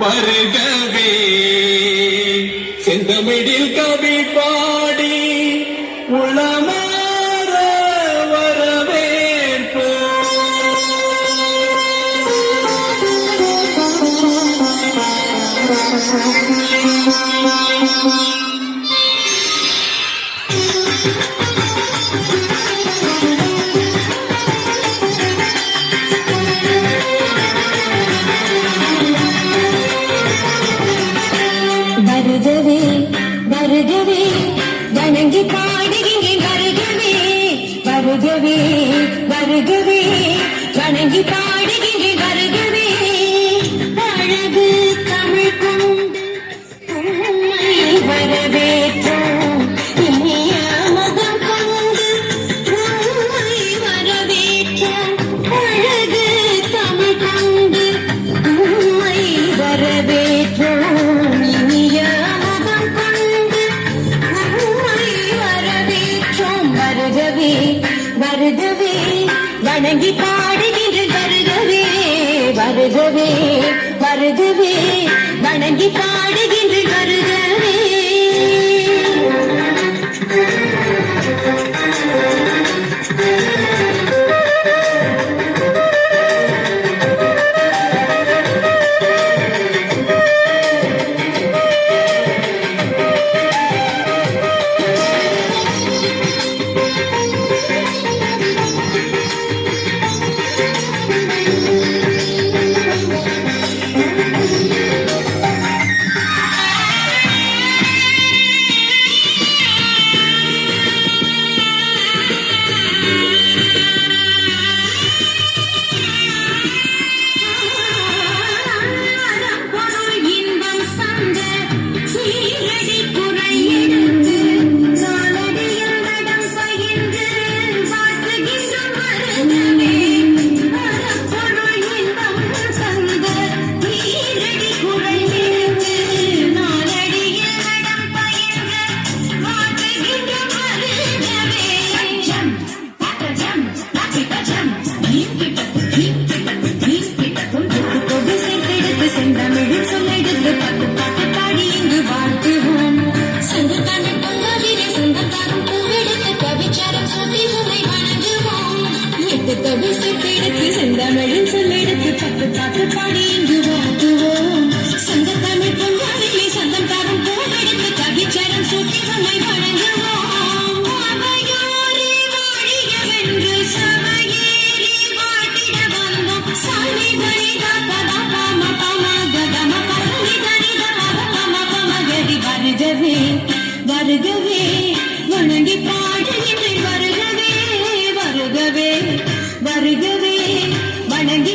வருகவே செந்தமிழில் கவி பாடி உளமாற வரவேற்போ வருகவே வருகவே வணங்கி பாடுகின்றேன் வருகவே வருகவே வருகவே வணங்கி பாடுகின்றேன் வருகவே அழகு தமிழ் கொண்டு உண்மை வரவேற்றோம் இனிய முகம் கொண்டு உண்மை வரவேற்றோம் அழகு தமிழ் கொண்டு உண்மை வரவேற்றோம் வருகவே வணங்கி பாடுகின்ற வருகவே வருகவே வருகவே வணங்கி பாடுகின்ற வருகவே செந்தமிழின் சொல்லெடுத்து பத்து பாட்டு பாடி இங்கு வாழ்த்துவோம் சங்க தமிழ் பொங்காலிலே சந்தம் தாரும் போவெடுத்து கவிச்சரம் சூட்டி உன்னை வணங்குவோம் அவையோரே வாழியவென்று சபையேறி வாட்டிட வந்தோம் சாமி தனிதா பதா பம பம கதம பசனி தனிதா பம பம கதி வருகவே வருகவே வணங்கி பாடுகின்றேன் வருகவே வருகவே வருகவே வணங்கி